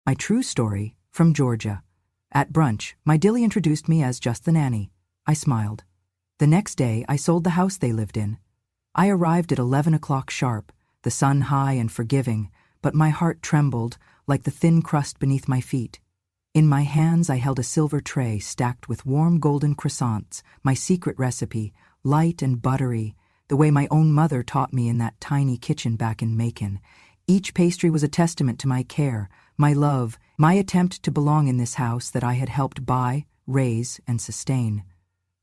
My true story, from Georgia. At brunch, my Dilly introduced me as just the nanny. I smiled. The next day, I sold the house they lived in. I arrived at 11 o'clock sharp, the sun high and forgiving, but my heart trembled like the thin crust beneath my feet. In my hands, I held a silver tray stacked with warm golden croissants, my secret recipe, light and buttery, the way my own mother taught me in that tiny kitchen back in Macon. Each pastry was a testament to my care, my love, my attempt to belong in this house that I had helped buy, raise, and sustain.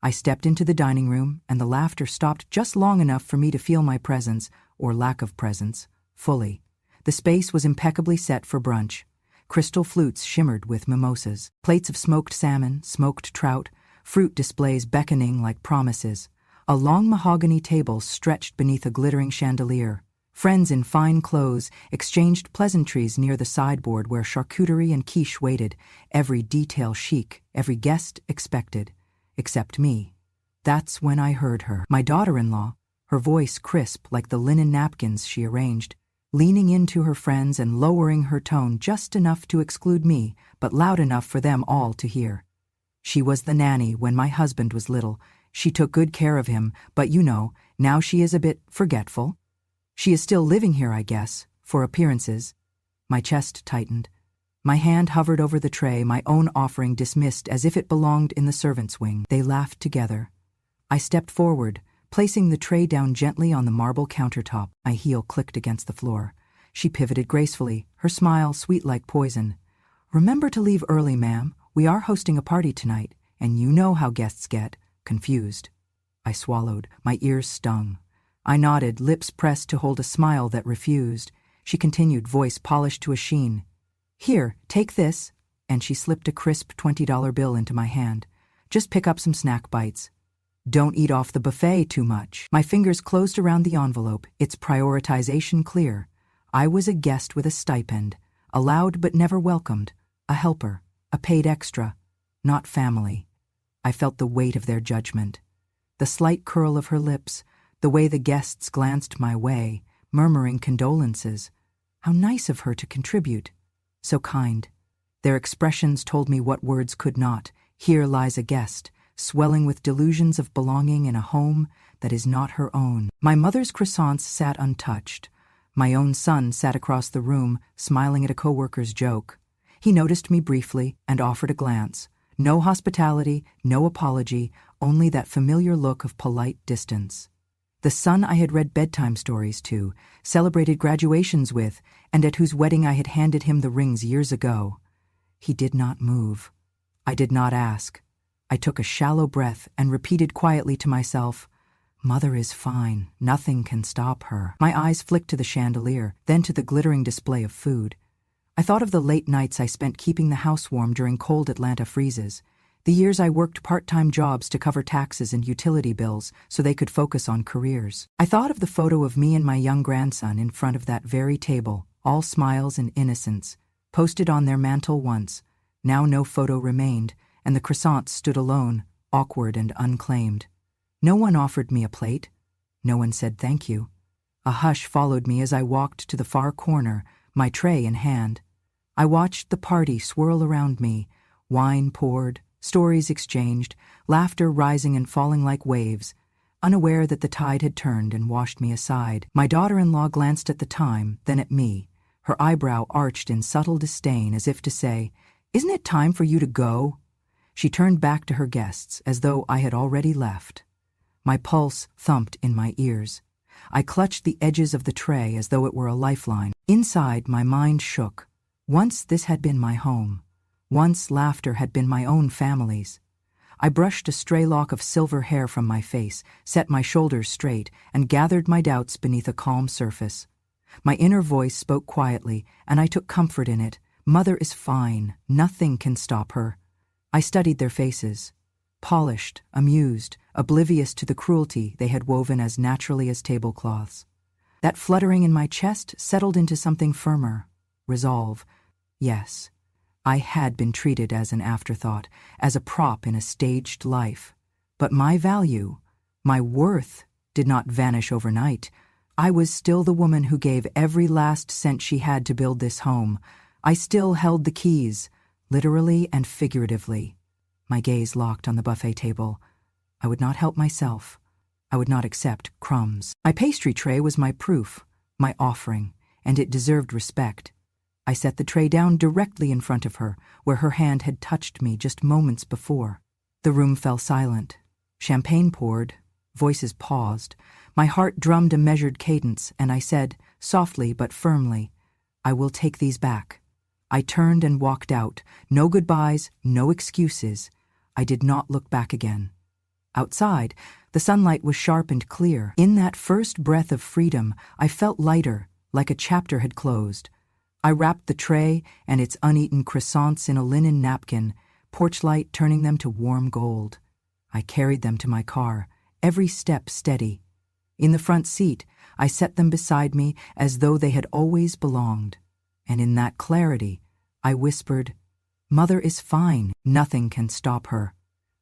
I stepped into the dining room, and the laughter stopped just long enough for me to feel my presence, or lack of presence, fully. The space was impeccably set for brunch. Crystal flutes shimmered with mimosas, plates of smoked salmon, smoked trout, fruit displays beckoning like promises. A long mahogany table stretched beneath a glittering chandelier. Friends in fine clothes exchanged pleasantries near the sideboard where charcuterie and quiche waited, every detail chic, every guest expected. Except me. That's when I heard her, my daughter-in-law, her voice crisp like the linen napkins she arranged, leaning into her friends and lowering her tone just enough to exclude me, but loud enough for them all to hear. She was the nanny when my husband was little. She took good care of him, but now she is a bit forgetful. She is still living here, I guess, for appearances. My chest tightened. My hand hovered over the tray, my own offering dismissed as if it belonged in the servants' wing. They laughed together. I stepped forward, placing the tray down gently on the marble countertop. My heel clicked against the floor. She pivoted gracefully, her smile sweet like poison. "Remember to leave early, ma'am. We are hosting a party tonight, and you know how guests get confused." I swallowed. My ears stung. I nodded, lips pressed to hold a smile that refused. She continued, voice polished to a sheen. "Here, take this," and she slipped a crisp $20 bill into my hand. "Just pick up some snack bites. Don't eat off the buffet too much." My fingers closed around the envelope, its prioritization clear. I was a guest with a stipend, allowed but never welcomed, a helper, a paid extra, not family. I felt the weight of their judgment. The slight curl of her lips, the way the guests glanced my way, murmuring condolences. How nice of her to contribute. So kind. Their expressions told me what words could not. Here lies a guest, swelling with delusions of belonging in a home that is not her own. My mother's croissants sat untouched. My own son sat across the room, smiling at a coworker's joke. He noticed me briefly and offered a glance. No hospitality, no apology, only that familiar look of polite distance. The son I had read bedtime stories to, celebrated graduations with, and at whose wedding I had handed him the rings years ago. He did not move. I did not ask. I took a shallow breath and repeated quietly to myself, "Mother is fine. Nothing can stop her." My eyes flicked to the chandelier, then to the glittering display of food. I thought of the late nights I spent keeping the house warm during cold Atlanta freezes, the years I worked part-time jobs to cover taxes and utility bills so they could focus on careers. I thought of the photo of me and my young grandson in front of that very table, all smiles and innocence, posted on their mantel once. Now no photo remained, and the croissants stood alone, awkward and unclaimed. No one offered me a plate. No one said thank you. A hush followed me as I walked to the far corner, my tray in hand. I watched the party swirl around me, wine poured, stories exchanged, laughter rising and falling like waves, unaware that the tide had turned and washed me aside. My daughter-in-law glanced at the time, then at me, her eyebrow arched in subtle disdain as if to say, "Isn't it time for you to go?" She turned back to her guests as though I had already left. My pulse thumped in my ears. I clutched the edges of the tray as though it were a lifeline. Inside, my mind shook. Once this had been my home. Once laughter had been my own family's. I brushed a stray lock of silver hair from my face, set my shoulders straight, and gathered my doubts beneath a calm surface. My inner voice spoke quietly, and I took comfort in it. Mother is fine. Nothing can stop her. I studied their faces. Polished, amused, oblivious to the cruelty they had woven as naturally as tablecloths. That fluttering in my chest settled into something firmer. Resolve. Yes. I had been treated as an afterthought, as a prop in a staged life. But my value, my worth, did not vanish overnight. I was still the woman who gave every last cent she had to build this home. I still held the keys, literally and figuratively. My gaze locked on the buffet table. I would not help myself. I would not accept crumbs. My pastry tray was my proof, my offering, and it deserved respect. I set the tray down directly in front of her, where her hand had touched me just moments before. The room fell silent. Champagne poured. Voices paused. My heart drummed a measured cadence, and I said, softly but firmly, "I will take these back." I turned and walked out. No goodbyes, no excuses. I did not look back again. Outside, the sunlight was sharp and clear. In that first breath of freedom, I felt lighter, like a chapter had closed. I wrapped the tray and its uneaten croissants in a linen napkin, porch light turning them to warm gold. I carried them to my car, every step steady. In the front seat, I set them beside me as though they had always belonged. And in that clarity, I whispered, "Mother is fine. Nothing can stop her."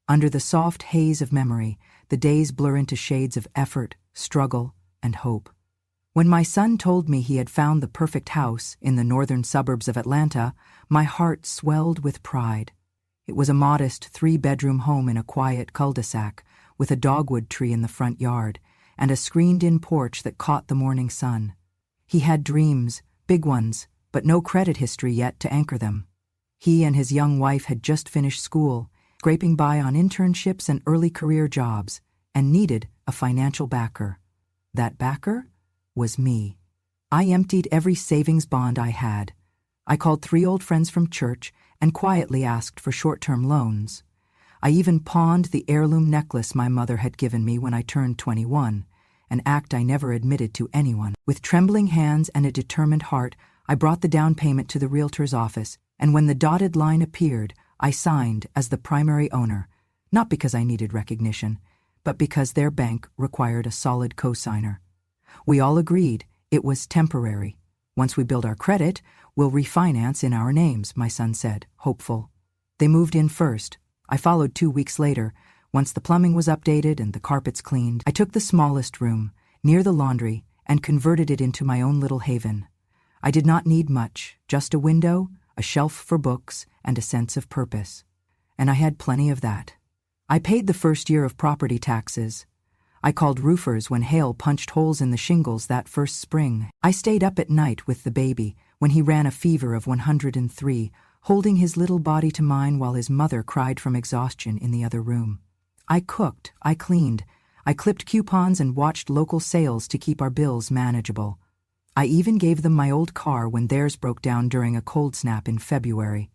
Under the soft haze of memory, the days blur into shades of effort, struggle, and hope. When my son told me he had found the perfect house in the northern suburbs of Atlanta, my heart swelled with pride. It was a modest 3-bedroom home in a quiet cul-de-sac, with a dogwood tree in the front yard, and a screened-in porch that caught the morning sun. He had dreams, big ones, but no credit history yet to anchor them. He and his young wife had just finished school, scraping by on internships and early career jobs, and needed a financial backer. That backer was me. I emptied every savings bond I had. I called 3 old friends from church and quietly asked for short-term loans. I even pawned the heirloom necklace my mother had given me when I turned 21, an act I never admitted to anyone. With trembling hands and a determined heart, I brought the down payment to the realtor's office, and when the dotted line appeared, I signed as the primary owner, not because I needed recognition, but because their bank required a solid co-signer. We all agreed it was temporary. Once we build our credit, we'll refinance in our names, my son said, hopeful. They moved in first. I followed 2 weeks later. Once the plumbing was updated and the carpets cleaned, I took the smallest room, near the laundry, and converted it into my own little haven. I did not need much, just a window, a shelf for books, and a sense of purpose. And I had plenty of that. I paid the first year of property taxes. I called roofers when hail punched holes in the shingles that first spring. I stayed up at night with the baby when he ran a fever of 103, holding his little body to mine while his mother cried from exhaustion in the other room. I cooked, I cleaned, I clipped coupons and watched local sales to keep our bills manageable. I even gave them my old car when theirs broke down during a cold snap in February.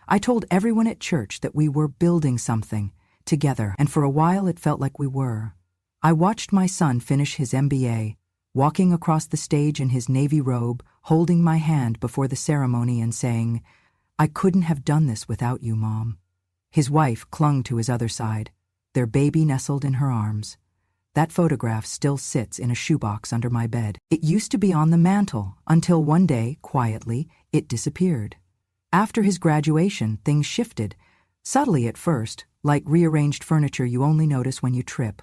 I told everyone at church that we were building something, together, and for a while it felt like we were. I watched my son finish his MBA, walking across the stage in his navy robe, holding my hand before the ceremony and saying, "I couldn't have done this without you, Mom." His wife clung to his other side, their baby nestled in her arms. That photograph still sits in a shoebox under my bed. It used to be on the mantel until one day, quietly, it disappeared. After his graduation, things shifted, subtly at first, like rearranged furniture you only notice when you trip.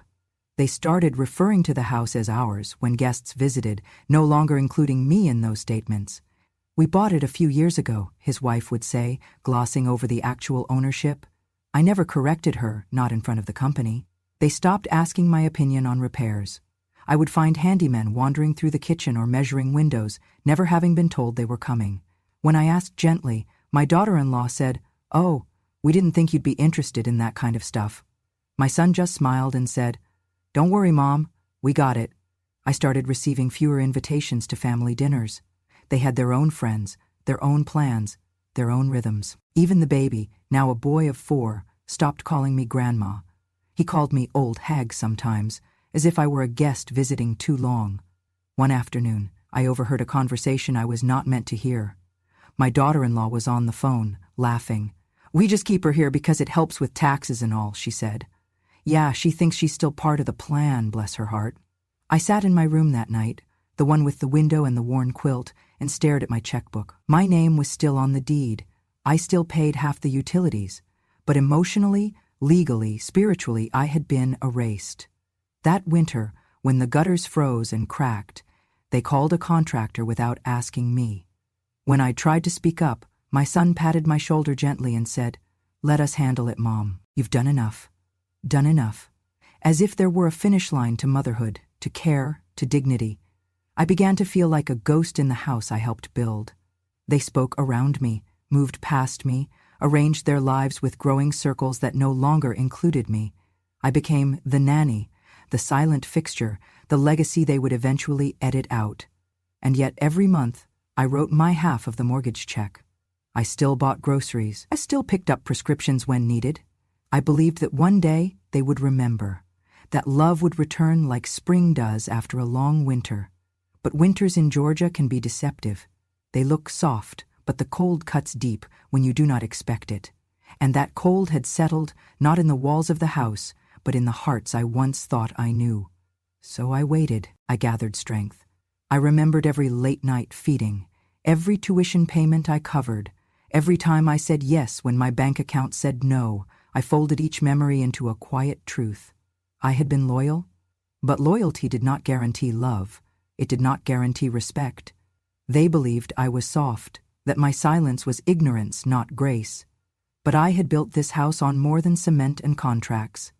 They started referring to the house as ours when guests visited, no longer including me in those statements. "We bought it a few years ago," his wife would say, glossing over the actual ownership. I never corrected her, not in front of the company. They stopped asking my opinion on repairs. I would find handymen wandering through the kitchen or measuring windows, never having been told they were coming. When I asked gently, my daughter-in-law said, "Oh, we didn't think you'd be interested in that kind of stuff." My son just smiled and said, "Don't worry, Mom, we got it." I started receiving fewer invitations to family dinners. They had their own friends, their own plans, their own rhythms. Even the baby, now a boy of 4, stopped calling me Grandma. He called me old hag sometimes, as if I were a guest visiting too long. One afternoon, I overheard a conversation I was not meant to hear. My daughter-in-law was on the phone, laughing. "We just keep her here because it helps with taxes and all," she said. "Yeah, she thinks she's still part of the plan, bless her heart." I sat in my room that night, the one with the window and the worn quilt, and stared at my checkbook. My name was still on the deed. I still paid half the utilities. But emotionally, legally, spiritually, I had been erased. That winter, when the gutters froze and cracked, they called a contractor without asking me. When I tried to speak up, My son patted my shoulder gently and said, "Let us handle it, Mom. You've done enough." Done enough. As if there were a finish line to motherhood, to care, to dignity. I began to feel like a ghost in the house I helped build. They spoke around me, moved past me, arranged their lives with growing circles that no longer included me. I became the nanny, the silent fixture, the legacy they would eventually edit out. And yet every month, I wrote my half of the mortgage check. I still bought groceries. I still picked up prescriptions when needed. I believed that one day they would remember, that love would return like spring does after a long winter. But winters in Georgia can be deceptive. They look soft, but the cold cuts deep when you do not expect it. And that cold had settled not in the walls of the house, but in the hearts I once thought I knew. So I waited. I gathered strength. I remembered every late-night feeding, every tuition payment I covered, every time I said yes when my bank account said no. I folded each memory into a quiet truth. I had been loyal, but loyalty did not guarantee love. It did not guarantee respect. They believed I was soft, that my silence was ignorance, not grace. But I had built this house on more than cement and contracts.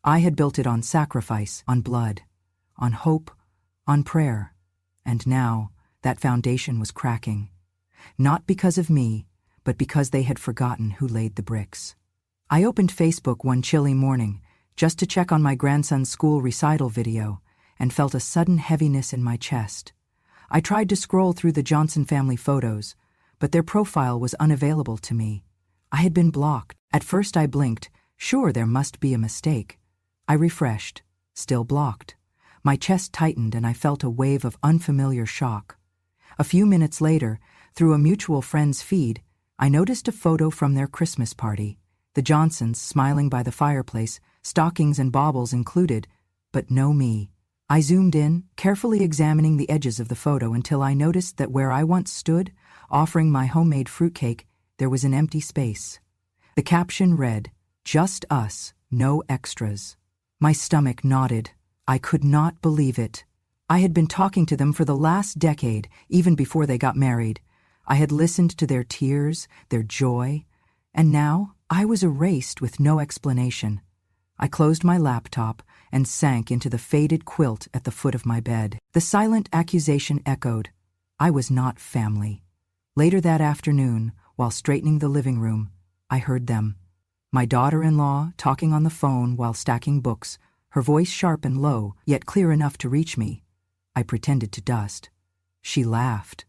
I had built it on sacrifice, on blood, on hope, on prayer. And now, that foundation was cracking. Not because of me, but because they had forgotten who laid the bricks. I opened Facebook one chilly morning, just to check on my grandson's school recital video, and felt a sudden heaviness in my chest. I tried to scroll through the Johnson family photos, but their profile was unavailable to me. I had been blocked. At first I blinked, sure there must be a mistake. I refreshed, still blocked. My chest tightened and I felt a wave of unfamiliar shock. A few minutes later, through a mutual friend's feed, I noticed a photo from their Christmas party. The Johnsons smiling by the fireplace, stockings and baubles included, but no me. I zoomed in, carefully examining the edges of the photo until I noticed that where I once stood, offering my homemade fruitcake, there was an empty space. The caption read, "Just us, no extras." My stomach knotted. I could not believe it. I had been talking to them for the last decade, even before they got married. I had listened to their tears, their joy, and now I was erased with no explanation. I closed my laptop and sank into the faded quilt at the foot of my bed. The silent accusation echoed. I was not family. Later that afternoon, while straightening the living room, I heard them. My daughter-in-law talking on the phone while stacking books, her voice sharp and low, yet clear enough to reach me. I pretended to dust. She laughed.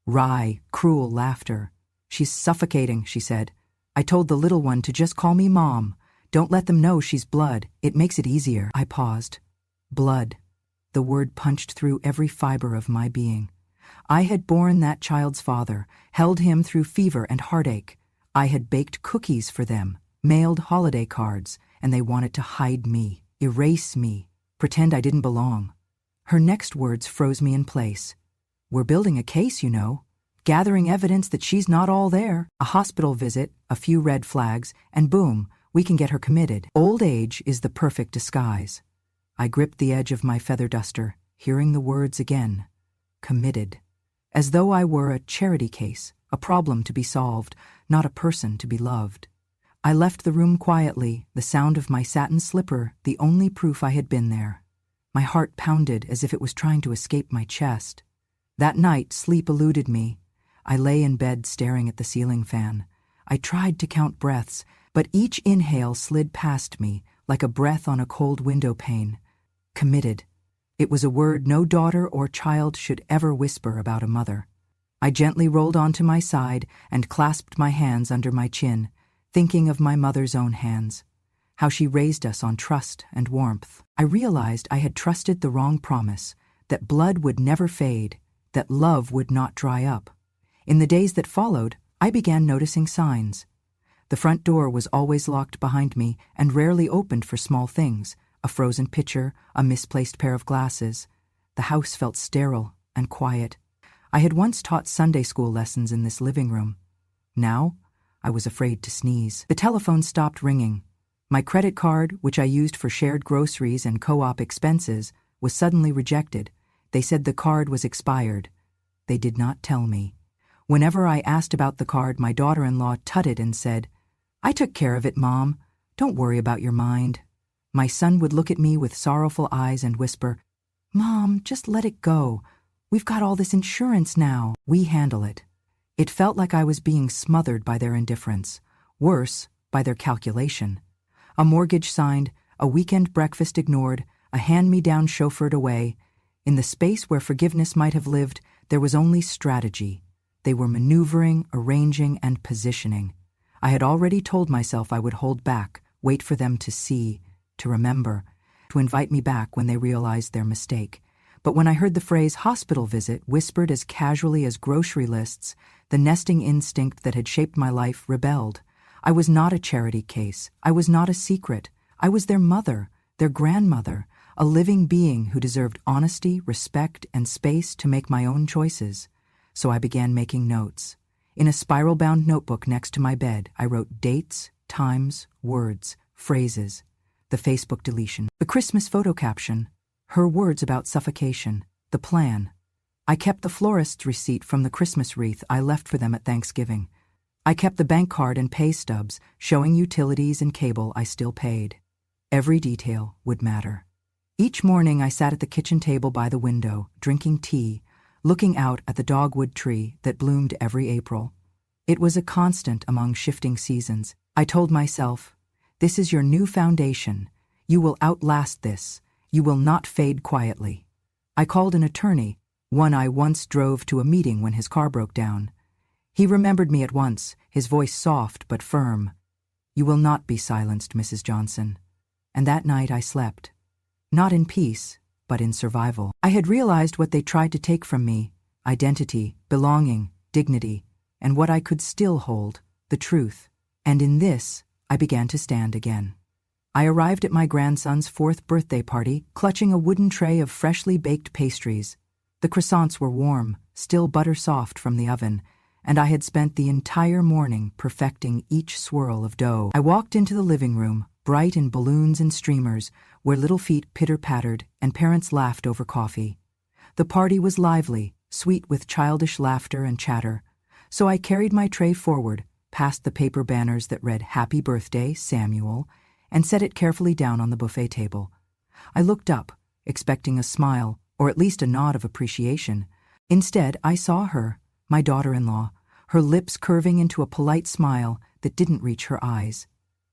Wry, cruel laughter. "She's suffocating," she said. "I told the little one to just call me Mom. Don't let them know she's blood. It makes it easier." I paused. Blood. The word punched through every fiber of my being. I had borne that child's father, held him through fever and heartache. I had baked cookies for them, mailed holiday cards, and they wanted to hide me, erase me, pretend I didn't belong. Her next words froze me in place. "We're building a case, you know. Gathering evidence that she's not all there. A hospital visit, a few red flags, and boom, we can get her committed. Old age is the perfect disguise." I gripped the edge of my feather duster, hearing the words again. Committed. As though I were a charity case, a problem to be solved, not a person to be loved. I left the room quietly, the sound of my satin slipper the only proof I had been there. My heart pounded as if it was trying to escape my chest. That night, sleep eluded me. I lay in bed staring at the ceiling fan. I tried to count breaths, but each inhale slid past me like a breath on a cold window pane. Committed. It was a word no daughter or child should ever whisper about a mother. I gently rolled onto my side and clasped my hands under my chin, thinking of my mother's own hands, how she raised us on trust and warmth. I realized I had trusted the wrong promise, that blood would never fade, that love would not dry up. In the days that followed, I began noticing signs. The front door was always locked behind me and rarely opened for small things, a frozen pitcher, a misplaced pair of glasses. The house felt sterile and quiet. I had once taught Sunday school lessons in this living room. Now, I was afraid to sneeze. The telephone stopped ringing. My credit card, which I used for shared groceries and co-op expenses, was suddenly rejected. They said the card was expired. They did not tell me. Whenever I asked about the card, my daughter-in-law tutted and said, "I took care of it, Mom. Don't worry about your mind." My son would look at me with sorrowful eyes and whisper, "Mom, just let it go. We've got all this insurance now. We handle it." It felt like I was being smothered by their indifference. Worse, by their calculation. A mortgage signed, a weekend breakfast ignored, a hand-me-down chauffeured away. In the space where forgiveness might have lived, there was only strategy. They were maneuvering, arranging, and positioning. I had already told myself I would hold back, wait for them to see, to remember, to invite me back when they realized their mistake. But when I heard the phrase hospital visit whispered as casually as grocery lists, the nesting instinct that had shaped my life rebelled. I was not a charity case. I was not a secret. I was their mother, their grandmother, a living being who deserved honesty, respect, and space to make my own choices. So I began making notes. In a spiral-bound notebook next to my bed, I wrote dates, times, words, phrases, the Facebook deletion, the Christmas photo caption, her words about suffocation, the plan. I kept the florist's receipt from the Christmas wreath I left for them at Thanksgiving. I kept the bank card and pay stubs, showing utilities and cable I still paid. Every detail would matter. Each morning I sat at the kitchen table by the window, drinking tea, looking out at the dogwood tree that bloomed every April. It was a constant among shifting seasons. I told myself, "This is your new foundation. You will outlast this. You will not fade quietly." I called an attorney, one I once drove to a meeting when his car broke down. He remembered me at once, his voice soft but firm. "You will not be silenced, Mrs. Johnson." And that night I slept. Not in peace, but in survival. I had realized what they tried to take from me: identity, belonging, dignity, and what I could still hold, the truth. And in this, I began to stand again. I arrived at my grandson's 4th birthday party, clutching a wooden tray of freshly baked pastries. The croissants were warm, still butter-soft from the oven, and I had spent the entire morning perfecting each swirl of dough. I walked into the living room, bright in balloons and streamers, where little feet pitter-pattered and parents laughed over coffee. The party was lively, sweet with childish laughter and chatter, so I carried my tray forward, past the paper banners that read "Happy Birthday, Samuel," and set it carefully down on the buffet table. I looked up, expecting a smile, or at least a nod of appreciation. Instead, I saw her, my daughter-in-law, her lips curving into a polite smile that didn't reach her eyes.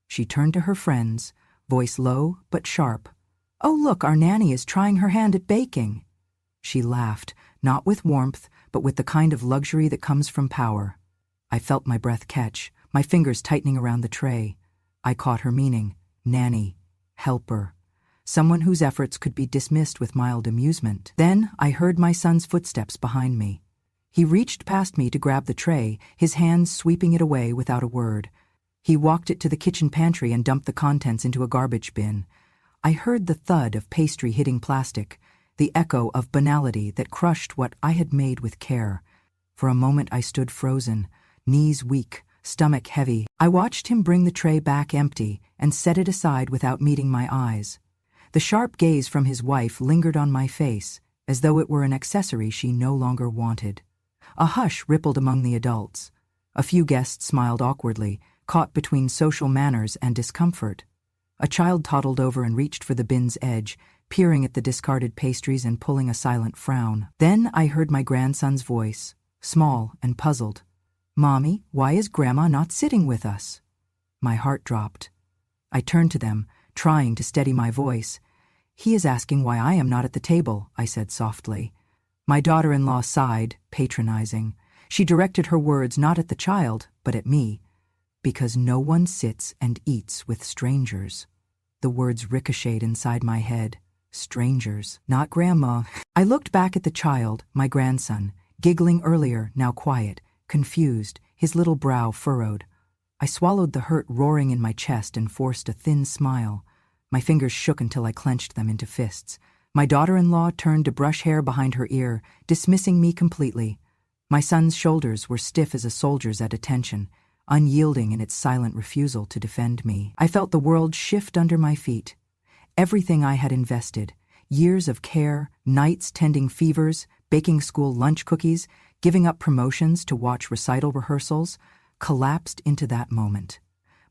She turned to her friends, voice low but sharp. "Oh, look, our Nanny is trying her hand at baking." She laughed, not with warmth, but with the kind of luxury that comes from power. I felt my breath catch, my fingers tightening around the tray. I caught her meaning: nanny, helper, someone whose efforts could be dismissed with mild amusement. Then I heard my son's footsteps behind me. He reached past me to grab the tray, his hands sweeping it away without a word. He walked it to the kitchen pantry and dumped the contents into a garbage bin. I heard the thud of pastry hitting plastic, the echo of banality that crushed what I had made with care. For a moment I stood frozen, knees weak, stomach heavy. I watched him bring the tray back empty and set it aside without meeting my eyes. The sharp gaze from his wife lingered on my face, as though it were an accessory she no longer wanted. A hush rippled among the adults. A few guests smiled awkwardly, caught between social manners and discomfort. A child toddled over and reached for the bin's edge, peering at the discarded pastries and pulling a silent frown. Then I heard my grandson's voice, small and puzzled. "Mommy, why is Grandma not sitting with us?" My heart dropped. I turned to them, trying to steady my voice. "He is asking why I am not at the table," I said softly. My daughter-in-law sighed, patronizing. She directed her words not at the child, but at me. "Because no one sits and eats with strangers." The words ricocheted inside my head. Strangers, not Grandma. I looked back at the child, my grandson, giggling earlier, now quiet, confused, his little brow furrowed. I swallowed the hurt roaring in my chest and forced a thin smile. My fingers shook until I clenched them into fists. My daughter-in-law turned to brush hair behind her ear, dismissing me completely. My son's shoulders were stiff as a soldier's at attention, unyielding in its silent refusal to defend me. I felt the world shift under my feet. Everything I had invested, years of care, nights tending fevers, baking school lunch cookies, giving up promotions to watch recital rehearsals, collapsed into that moment.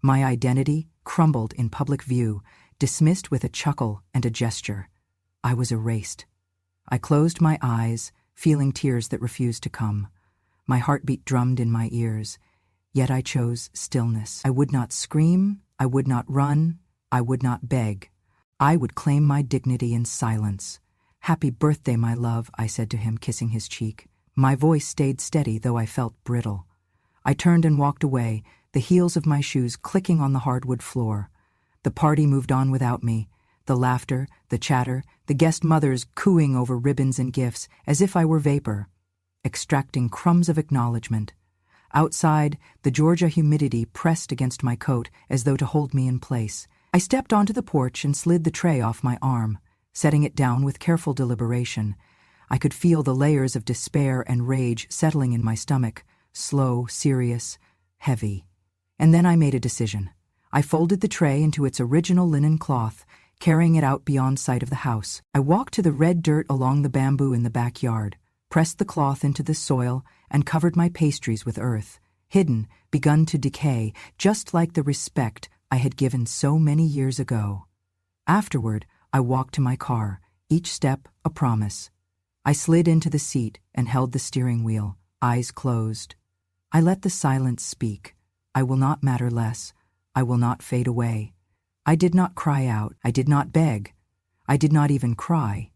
My identity crumbled in public view, dismissed with a chuckle and a gesture. I was erased. I closed my eyes, feeling tears that refused to come. My heartbeat drummed in my ears, yet I chose stillness. I would not scream, I would not run, I would not beg. I would claim my dignity in silence. "Happy birthday, my love," I said to him, kissing his cheek. My voice stayed steady, though I felt brittle. I turned and walked away, the heels of my shoes clicking on the hardwood floor. The party moved on without me, the laughter, the chatter, the guest mothers cooing over ribbons and gifts, as if I were vapor, extracting crumbs of acknowledgement. Outside, the Georgia humidity pressed against my coat as though to hold me in place. I stepped onto the porch and slid the tray off my arm, setting it down with careful deliberation. I could feel the layers of despair and rage settling in my stomach, slow, serious, heavy. And then I made a decision. I folded the tray into its original linen cloth, carrying it out beyond sight of the house. I walked to the red dirt along the bamboo in the backyard, pressed the cloth into the soil, and covered my pastries with earth, hidden, begun to decay, just like the respect I had given so many years ago. Afterward, I walked to my car, each step a promise. I slid into the seat and held the steering wheel, eyes closed. I let the silence speak. I will not matter less. I will not fade away. I did not cry out. I did not beg. I did not even cry.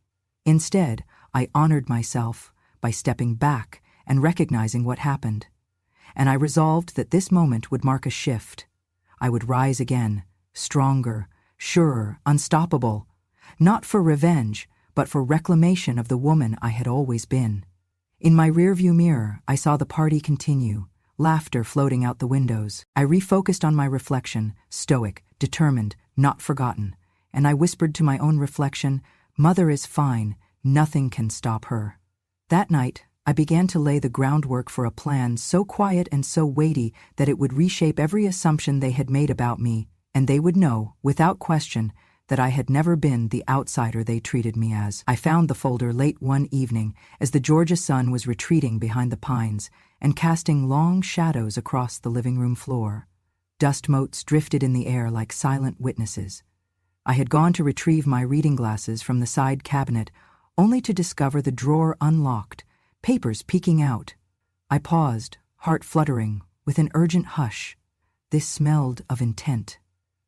Instead, I honored myself by stepping back and recognizing what happened. And I resolved that this moment would mark a shift. I would rise again, stronger, surer, unstoppable, not for revenge, but for reclamation of the woman I had always been. In my rearview mirror, I saw the party continue, laughter floating out the windows. I refocused on my reflection, stoic, determined, not forgotten, and I whispered to my own reflection, "Mother is fine, nothing can stop her." That night, I began to lay the groundwork for a plan so quiet and so weighty that it would reshape every assumption they had made about me, and they would know, without question, that I had never been the outsider they treated me as. I found the folder late one evening as the Georgia sun was retreating behind the pines and casting long shadows across the living room floor. Dust motes drifted in the air like silent witnesses. I had gone to retrieve my reading glasses from the side cabinet, only to discover the drawer unlocked, papers peeking out. I paused, heart fluttering, with an urgent hush. This smelled of intent.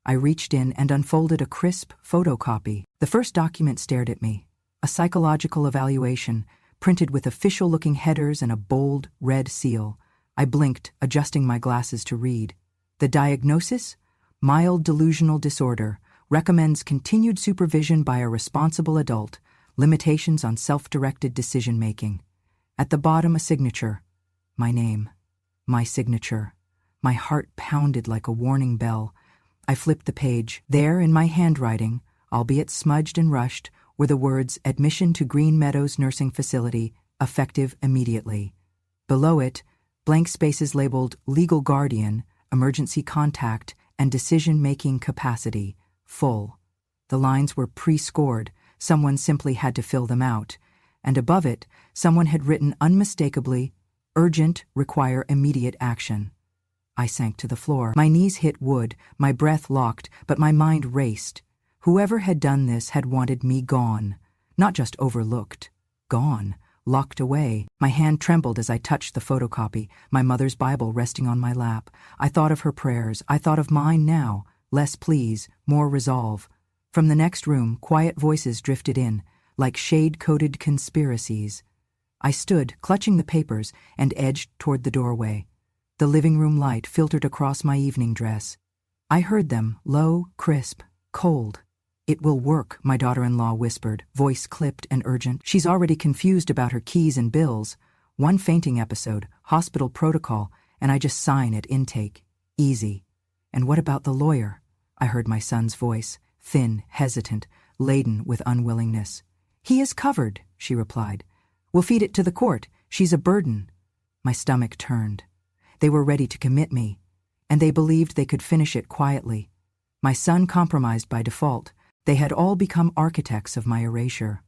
I reached in and unfolded a crisp photocopy. The first document stared at me, a psychological evaluation, printed with official-looking headers and a bold, red seal. I blinked, adjusting my glasses to read. The diagnosis? Mild delusional disorder. Recommends continued supervision by a responsible adult. Limitations on self-directed decision-making. At the bottom, a signature. My name. My signature. My heart pounded like a warning bell. I flipped the page. There, in my handwriting, albeit smudged and rushed, were the words, "Admission to Green Meadows Nursing Facility, effective immediately." Below it, blank spaces labeled Legal Guardian, Emergency Contact, and Decision-Making Capacity, full. The lines were pre-scored. Someone simply had to fill them out. And above it, someone had written unmistakably, "Urgent, require immediate action." I sank to the floor. My knees hit wood, my breath locked, but my mind raced. Whoever had done this had wanted me gone. Not just overlooked. Gone. Locked away. My hand trembled as I touched the photocopy, my mother's Bible resting on my lap. I thought of her prayers. I thought of mine now. Less pleas, more resolve. From the next room, quiet voices drifted in, like shade-coated conspiracies. I stood, clutching the papers, and edged toward the doorway. The living room light filtered across my evening dress. I heard them, low, crisp, cold. "It will work," my daughter-in-law whispered, voice clipped and urgent. "She's already confused about her keys and bills. One fainting episode, hospital protocol, and I just sign at intake. Easy." "And what about the lawyer?" I heard my son's voice, thin, hesitant, laden with unwillingness. "He is covered," she replied. "We'll feed it to the court. She's a burden." My stomach turned. They were ready to commit me, and they believed they could finish it quietly. My son compromised by default. They had all become architects of my erasure.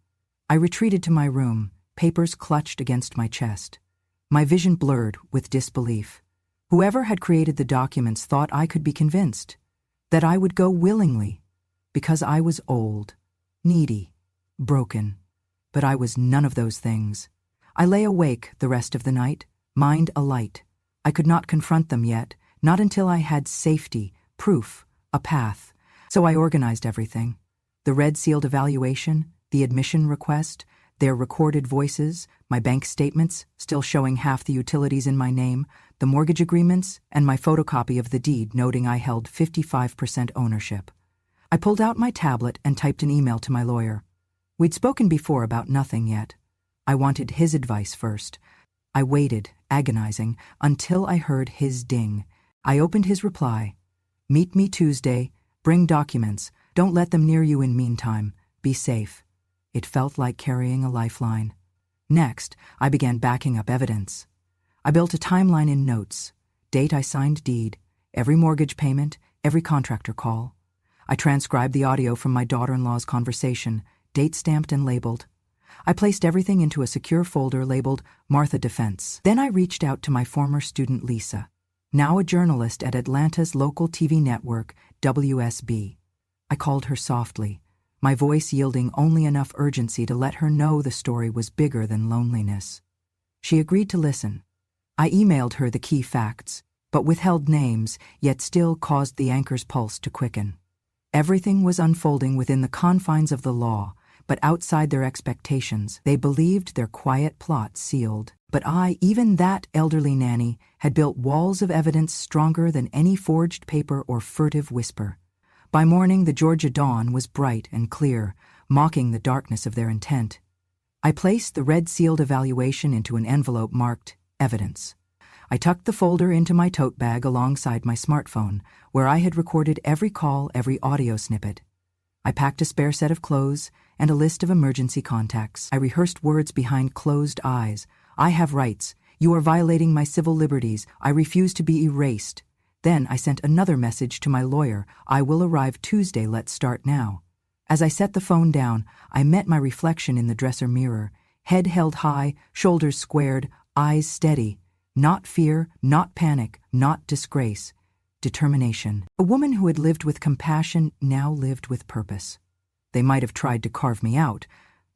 I retreated to my room, papers clutched against my chest. My vision blurred with disbelief. Whoever had created the documents thought I could be convinced, that I would go willingly, because I was old, needy, broken. But I was none of those things. I lay awake the rest of the night, mind alight. I could not confront them yet, not until I had safety, proof, a path. So I organized everything. The red-sealed evaluation, the admission request, their recorded voices, my bank statements, still showing half the utilities in my name, the mortgage agreements, and my photocopy of the deed noting I held 55% ownership. I pulled out my tablet and typed an email to my lawyer. We'd spoken before about nothing yet. I wanted his advice first. I waited, agonizing, until I heard his ding. I opened his reply. Meet me Tuesday. Bring documents. Don't let them near you in meantime. Be safe. It felt like carrying a lifeline. Next, I began backing up evidence. I built a timeline in notes. Date I signed deed, every mortgage payment, every contractor call. I transcribed the audio from my daughter-in-law's conversation, date stamped and labeled. I placed everything into a secure folder labeled Martha Defense. Then I reached out to my former student Lisa, now a journalist at Atlanta's local TV network, WSB. I called her softly, my voice yielding only enough urgency to let her know the story was bigger than loneliness. She agreed to listen. I emailed her the key facts, but withheld names, yet still caused the anchor's pulse to quicken. Everything was unfolding within the confines of the law, but outside their expectations, they believed their quiet plot sealed. But I, even that elderly nanny, had built walls of evidence stronger than any forged paper or furtive whisper. By morning, the Georgia dawn was bright and clear, mocking the darkness of their intent. I placed the red-sealed evaluation into an envelope marked Evidence. I tucked the folder into my tote bag alongside my smartphone, where I had recorded every call, every audio snippet. I packed a spare set of clothes and a list of emergency contacts. I rehearsed words behind closed eyes. I have rights. You are violating my civil liberties. I refuse to be erased. Then I sent another message to my lawyer. I will arrive Tuesday. Let's start now. As I set the phone down, I met my reflection in the dresser mirror. Head held high, shoulders squared, eyes steady. Not fear, not panic, not disgrace. Determination. A woman who had lived with compassion now lived with purpose. They might have tried to carve me out,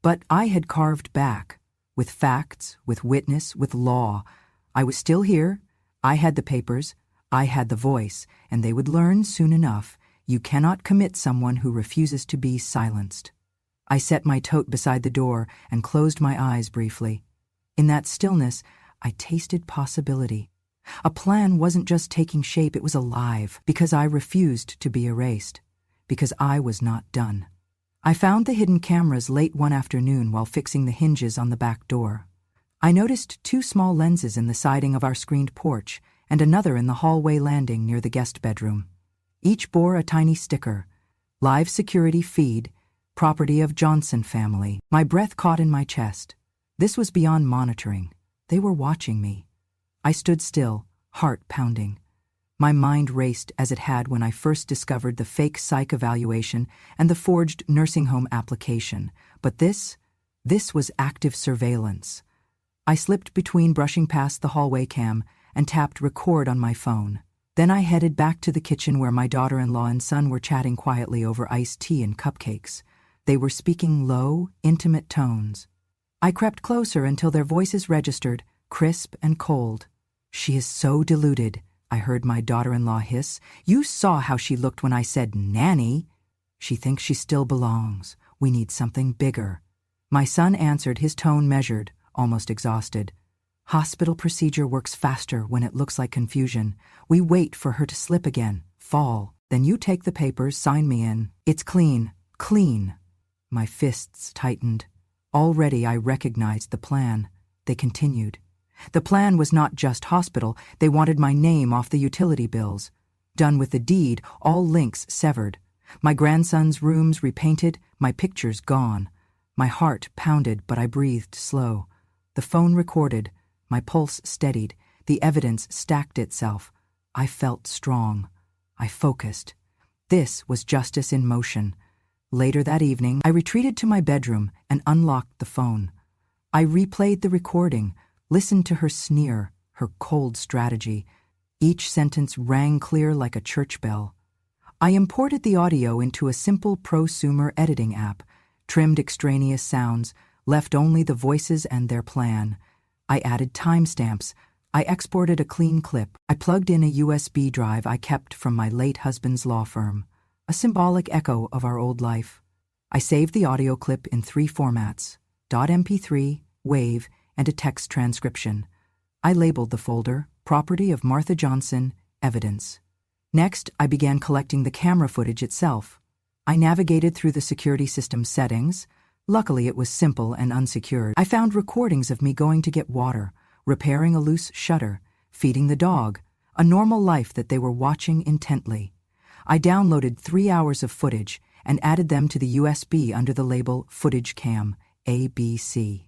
but I had carved back. With facts, with witness, with law. I was still here. I had the papers. I had the voice, and they would learn soon enough. You cannot commit someone who refuses to be silenced. I set my tote beside the door and closed my eyes briefly. In that stillness, I tasted possibility. A plan wasn't just taking shape, it was alive, because I refused to be erased, because I was not done. I found the hidden cameras late one afternoon while fixing the hinges on the back door. I noticed 2 small lenses in the siding of our screened porch and another in the hallway landing near the guest bedroom. Each bore a tiny sticker, Live Security Feed, Property of Johnson Family. My breath caught in my chest. This was beyond monitoring. They were watching me. I stood still, heart pounding. My mind raced as it had when I first discovered the fake psych evaluation and the forged nursing home application. But this was active surveillance. I slipped between brushing past the hallway cam and tapped record on my phone. Then I headed back to the kitchen where my daughter-in-law and son were chatting quietly over iced tea and cupcakes. They were speaking low, intimate tones. I crept closer until their voices registered, crisp and cold. "She is so deluded," I heard my daughter-in-law hiss. "You saw how she looked when I said nanny. She thinks she still belongs. We need something bigger." My son answered, his tone measured, almost exhausted. "Hospital procedure works faster when it looks like confusion. We wait for her to slip again, fall. Then you take the papers, sign me in. It's clean, clean." My fists tightened. Already I recognized the plan. They continued. The plan was not just hospital. They wanted my name off the utility bills. Done with the deed, all links severed. My grandson's rooms repainted, my pictures gone. My heart pounded, but I breathed slow. The phone recorded. My pulse steadied. The evidence stacked itself. I felt strong. I focused. This was justice in motion. Later that evening, I retreated to my bedroom and unlocked the phone. I replayed the recording, Listened to her sneer, her cold strategy. Each sentence rang clear like a church bell. I imported the audio into a simple prosumer editing app, trimmed extraneous sounds, left only the voices and their plan. I added timestamps. I exported a clean clip. I plugged in a USB drive I kept from my late husband's law firm, a symbolic echo of our old life. I saved the audio clip in 3 formats: .mp3, WAV, and a text transcription. I labeled the folder, Property of Martha Johnson, Evidence. Next, I began collecting the camera footage itself. I navigated through the security system settings. Luckily, it was simple and unsecured. I found recordings of me going to get water, repairing a loose shutter, feeding the dog, a normal life that they were watching intently. I downloaded 3 hours of footage and added them to the USB under the label Footage Cam, ABC.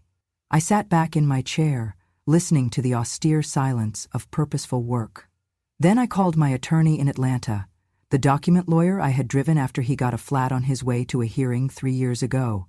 I sat back in my chair, listening to the austere silence of purposeful work. Then I called my attorney in Atlanta, the document lawyer I had driven after he got a flat on his way to a hearing 3 years ago.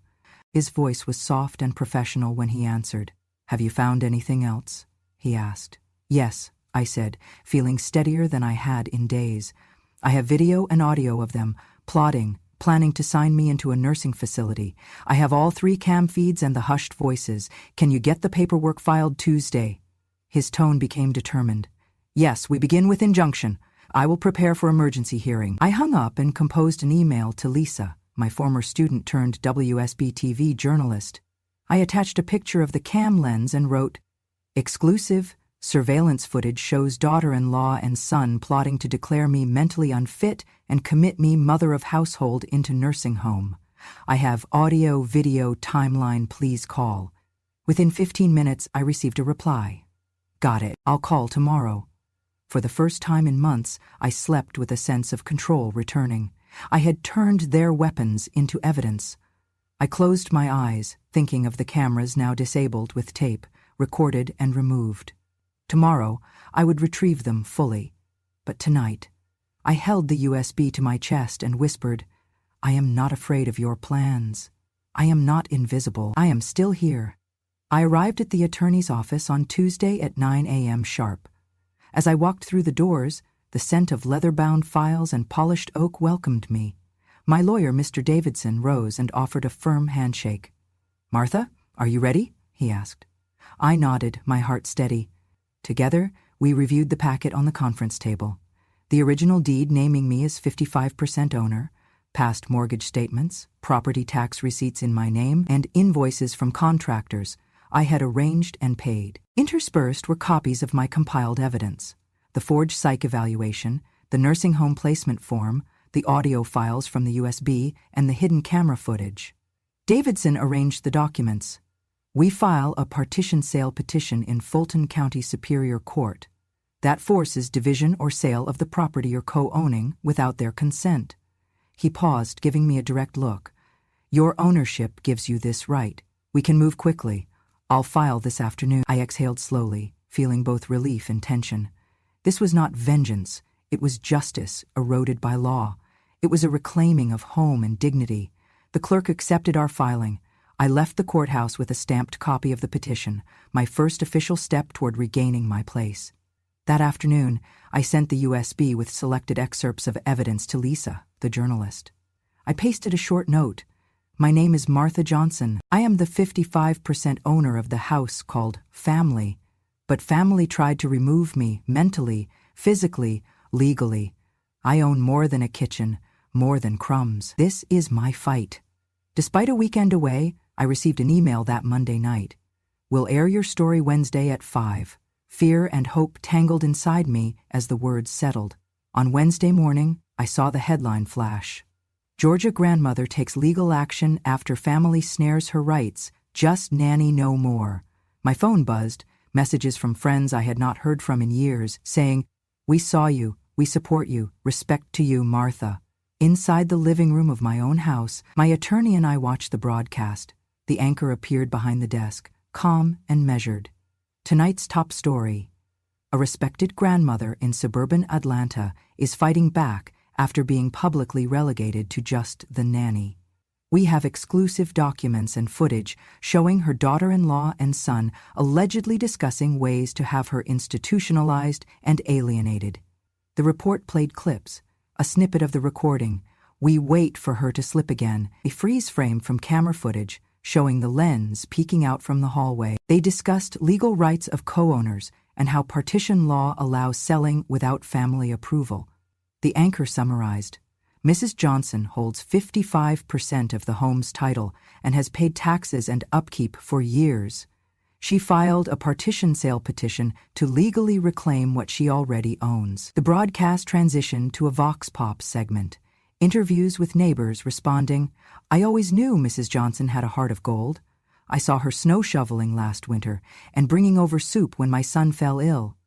His voice was soft and professional when he answered. "Have you found anything else?" he asked. "Yes," I said, feeling steadier than I had in days. "I have video and audio of them, plotting, planning to sign me into a nursing facility. I have all 3 cam feeds and the hushed voices. Can you get the paperwork filed Tuesday?" His tone became determined. "Yes, we begin with injunction. I will prepare for emergency hearing." I hung up and composed an email to Lisa, my former student turned WSB-TV journalist. I attached a picture of the cam lens and wrote, "Exclusive surveillance footage shows daughter-in-law and son plotting to declare me mentally unfit and commit me mother of household into nursing home. I have audio, video, timeline, please call." Within 15 minutes, I received a reply. "Got it. I'll call tomorrow." For the first time in months, I slept with a sense of control returning. I had turned their weapons into evidence. I closed my eyes, thinking of the cameras now disabled with tape, recorded and removed. Tomorrow, I would retrieve them fully. But tonight, I held the USB to my chest and whispered, "I am not afraid of your plans. I am not invisible. I am still here." I arrived at the attorney's office on Tuesday at 9 a.m. sharp. As I walked through the doors, the scent of leather-bound files and polished oak welcomed me. My lawyer, Mr. Davidson, rose and offered a firm handshake. "Martha, are you ready?" he asked. I nodded, my heart steady. Together, we reviewed the packet on the conference table. The original deed naming me as 55% owner, past mortgage statements, property tax receipts in my name, and invoices from contractors I had arranged and paid. Interspersed were copies of my compiled evidence: the forged psych evaluation, the nursing home placement form, the audio files from the USB, and the hidden camera footage. Davidson arranged the documents. We file a partition sale petition in Fulton County Superior Court. That forces division or sale of the property you're co-owning without their consent. He paused, giving me a direct look. "Your ownership gives you this right. We can move quickly. I'll file this afternoon." I exhaled slowly, feeling both relief and tension. This was not vengeance. It was justice, eroded by law. It was a reclaiming of home and dignity. The clerk accepted our filing. I left the courthouse with a stamped copy of the petition, my first official step toward regaining my place. That afternoon, I sent the USB with selected excerpts of evidence to Lisa, the journalist. I pasted a short note. "My name is Martha Johnson. I am the 55% owner of the house called Family. But family tried to remove me mentally, physically, legally. I own more than a kitchen, more than crumbs. This is my fight." Despite a weekend away, I received an email that Monday night. "We'll air your story Wednesday at 5. Fear and hope tangled inside me as the words settled. On Wednesday morning, I saw the headline flash. "Georgia grandmother takes legal action after family snares her rights. Just Nanny no more." My phone buzzed, messages from friends I had not heard from in years, saying, "We saw you, we support you, respect to you, Martha." Inside the living room of my own house, my attorney and I watched the broadcast. The anchor appeared behind the desk, calm and measured. Tonight's top story: a respected grandmother in suburban Atlanta is fighting back after being publicly relegated to just the nanny. We have exclusive documents and footage showing her daughter-in-law and son allegedly discussing ways to have her institutionalized and alienated. The report played clips, a snippet of the recording. We wait for her to slip again, a freeze frame from camera footage showing the lens peeking out from the hallway. They discussed legal rights of co-owners and how partition law allows selling without family approval. The anchor summarized, Mrs. Johnson holds 55% of the home's title and has paid taxes and upkeep for years. She filed a partition sale petition to legally reclaim what she already owns. The broadcast transitioned to a Vox Pop segment, interviews with neighbors responding, I always knew Mrs. Johnson had a heart of gold. I saw her snow shoveling last winter and bringing over soup when my son fell ill.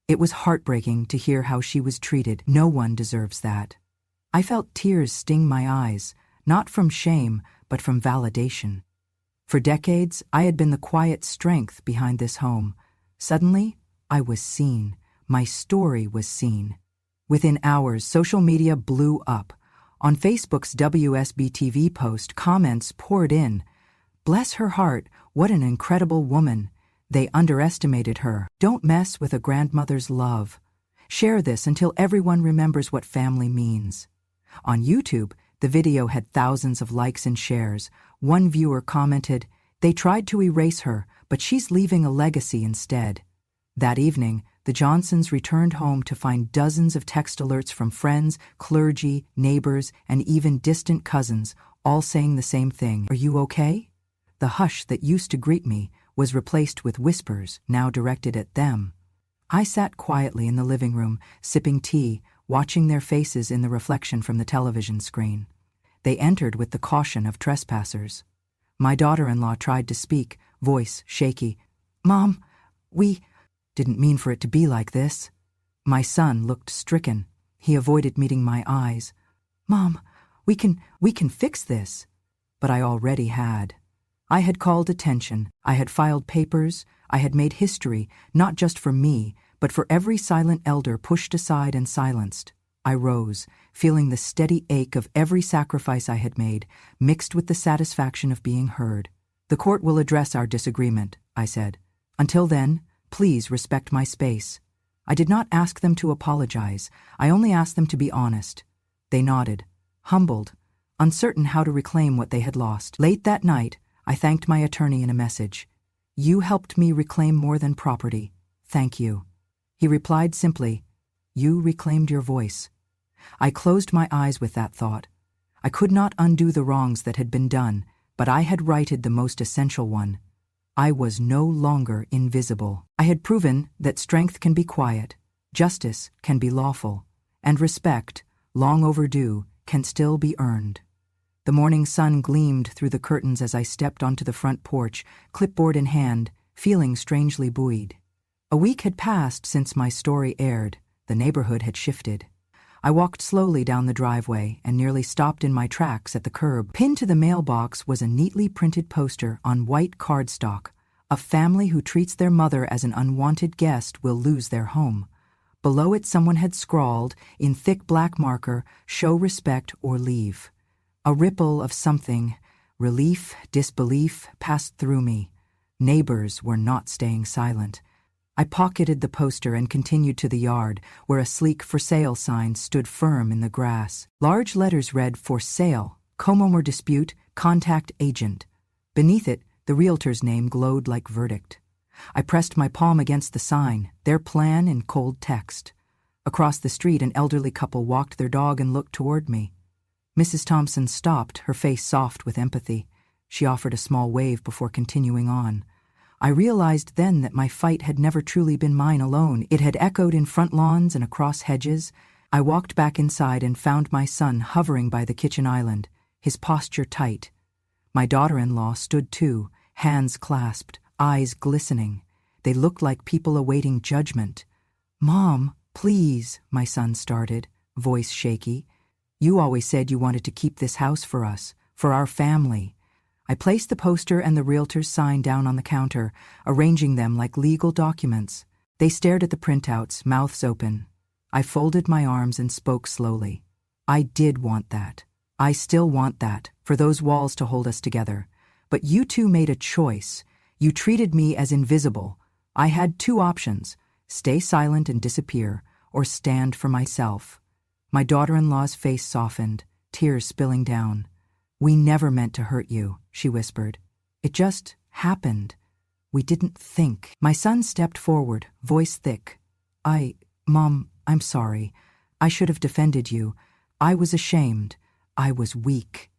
It was heartbreaking to hear how she was treated. No one deserves that. I felt tears sting my eyes, not from shame, but from validation. For decades, I had been the quiet strength behind this home. Suddenly, I was seen. My story was seen. Within hours, social media blew up. On Facebook's WSB-TV post, comments poured in. Bless her heart, what an incredible woman. They underestimated her. Don't mess with a grandmother's love. Share this until everyone remembers what family means. On YouTube, the video had thousands of likes and shares. One viewer commented, they tried to erase her, but she's leaving a legacy instead. That evening, the Johnsons returned home to find dozens of text alerts from friends, clergy, neighbors, and even distant cousins, all saying the same thing. Are you okay? The hush that used to greet me was replaced with whispers, now directed at them. I sat quietly in the living room, sipping tea, watching their faces in the reflection from the television screen. They entered with the caution of trespassers. My daughter-in-law tried to speak, voice shaky. Mom, we didn't mean for it to be like this. My son looked stricken. He avoided meeting my eyes. Mom, we can fix this. But I already had. I had called attention. I had filed papers. I had made history, not just for me, but for every silent elder pushed aside and silenced. I rose, feeling the steady ache of every sacrifice I had made, mixed with the satisfaction of being heard. The court will address our disagreement, I said. Until then, please respect my space. I did not ask them to apologize. I only asked them to be honest. They nodded, humbled, uncertain how to reclaim what they had lost. Late that night, I thanked my attorney in a message. You helped me reclaim more than property. Thank you. He replied simply, you reclaimed your voice. I closed my eyes with that thought. I could not undo the wrongs that had been done, but I had righted the most essential one. I was no longer invisible. I had proven that strength can be quiet, justice can be lawful, and respect, long overdue, can still be earned. The morning sun gleamed through the curtains as I stepped onto the front porch, clipboard in hand, feeling strangely buoyed. A week had passed since my story aired. The neighborhood had shifted. I walked slowly down the driveway and nearly stopped in my tracks at the curb. Pinned to the mailbox was a neatly printed poster on white cardstock. A family who treats their mother as an unwanted guest will lose their home. Below it someone had scrawled, in thick black marker, show respect or leave. A ripple of something, relief, disbelief, passed through me. Neighbors were not staying silent. I pocketed the poster and continued to the yard, where a sleek for sale sign stood firm in the grass. Large letters read, for sale, homeowner dispute, contact agent. Beneath it, the realtor's name glowed like verdict. I pressed my palm against the sign, their plan in cold text. Across the street, an elderly couple walked their dog and looked toward me. Mrs. Thompson stopped, her face soft with empathy. She offered a small wave before continuing on. I realized then that my fight had never truly been mine alone. It had echoed in front lawns and across hedges. I walked back inside and found my son hovering by the kitchen island, his posture tight. My daughter-in-law stood too, hands clasped, eyes glistening. They looked like people awaiting judgment. Mom, please, my son started, voice shaky. You always said you wanted to keep this house for us, for our family. I placed the poster and the realtor's sign down on the counter, arranging them like legal documents. They stared at the printouts, mouths open. I folded my arms and spoke slowly. I did want that. I still want that, for those walls to hold us together. But you two made a choice. You treated me as invisible. I had two options: stay silent and disappear, or stand for myself. My daughter-in-law's face softened, tears spilling down. We never meant to hurt you, she whispered. It just happened. We didn't think. My son stepped forward, voice thick. Mom, I'm sorry. I should have defended you. I was ashamed. I was weak.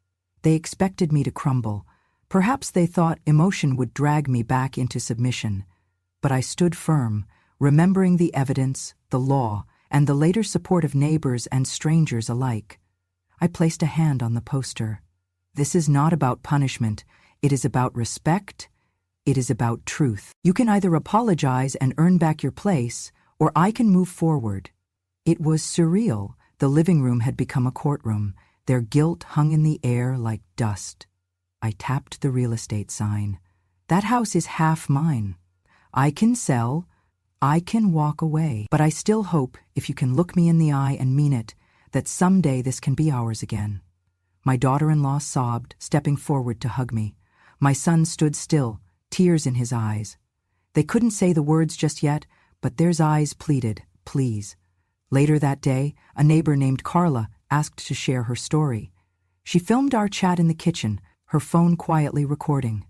They expected me to crumble. Perhaps they thought emotion would drag me back into submission. But I stood firm, remembering the evidence, the law, and the later support of neighbors and strangers alike. I placed a hand on the poster. This is not about punishment. It is about respect. It is about truth. You can either apologize and earn back your place, or I can move forward. It was surreal. The living room had become a courtroom. Their guilt hung in the air like dust. I tapped the real estate sign. That house is half mine. I can sell. I can walk away. But I still hope, if you can look me in the eye and mean it, that someday this can be ours again. My daughter-in-law sobbed, stepping forward to hug me. My son stood still, tears in his eyes. They couldn't say the words just yet, but their eyes pleaded, please. Later that day, a neighbor named Carla asked to share her story. She filmed our chat in the kitchen, her phone quietly recording.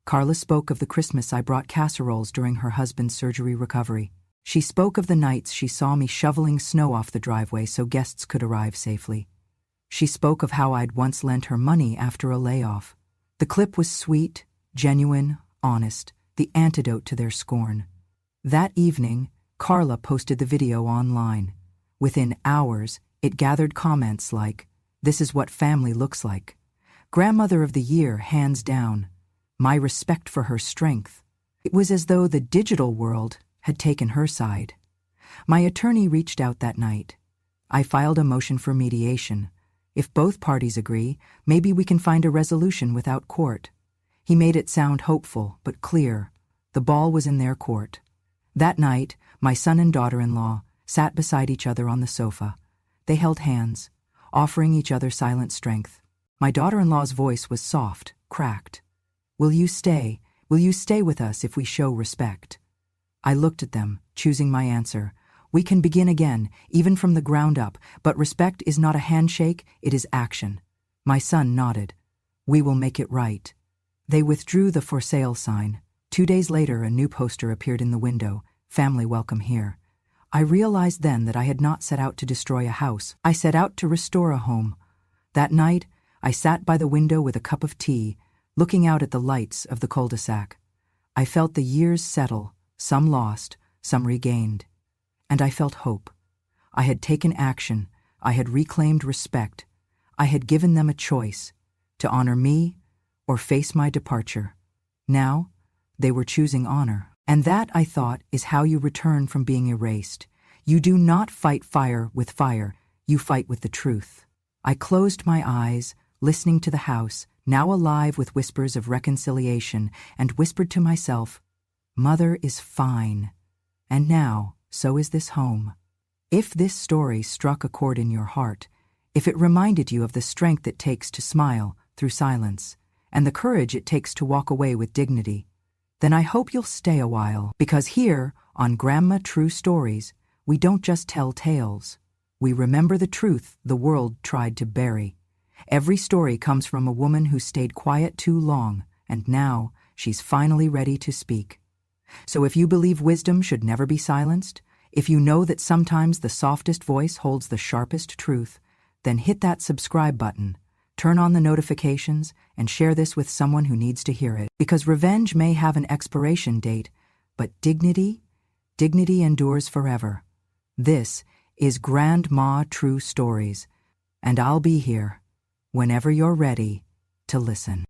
Carla spoke of the Christmas I brought casseroles during her husband's surgery recovery. She spoke of the nights she saw me shoveling snow off the driveway so guests could arrive safely. She spoke of how I'd once lent her money after a layoff. The clip was sweet, genuine, honest, the antidote to their scorn. That evening, Carla posted the video online. Within hours, it gathered comments like, "This is what family looks like. Grandmother of the Year, hands down. My respect for her strength." It was as though the digital world had taken her side. My attorney reached out that night. I filed a motion for mediation. If both parties agree, maybe we can find a resolution without court. He made it sound hopeful, but clear. The ball was in their court. That night, my son and daughter-in-law sat beside each other on the sofa. They held hands, offering each other silent strength. My daughter-in-law's voice was soft, cracked. Will you stay? Will you stay with us if we show respect?" I looked at them, choosing my answer. We can begin again, even from the ground up, but respect is not a handshake, it is action. My son nodded. We will make it right. They withdrew the for sale sign. 2 days later, a new poster appeared in the window, "Family welcome here." I realized then that I had not set out to destroy a house. I set out to restore a home. That night, I sat by the window with a cup of tea, looking out at the lights of the cul-de-sac. I felt the years settle, some lost, some regained. And I felt hope. I had taken action. I had reclaimed respect. I had given them a choice, to honor me or face my departure. Now, they were choosing honor. And that, I thought, is how you return from being erased. You do not fight fire with fire. You fight with the truth. I closed my eyes, listening to the house, now alive with whispers of reconciliation, and whispered to myself, "Mother is fine. And now, so is this home." If this story struck a chord in your heart, if it reminded you of the strength it takes to smile through silence, and the courage it takes to walk away with dignity, then I hope you'll stay a while, because here, on Grandma True Stories, we don't just tell tales. We remember the truth the world tried to bury. Every story comes from a woman who stayed quiet too long, and now she's finally ready to speak. So if you believe wisdom should never be silenced, if you know that sometimes the softest voice holds the sharpest truth, then hit that subscribe button, turn on the notifications, and share this with someone who needs to hear it. Because revenge may have an expiration date, but dignity endures forever. This is Grandma True Stories, and I'll be here whenever you're ready to listen.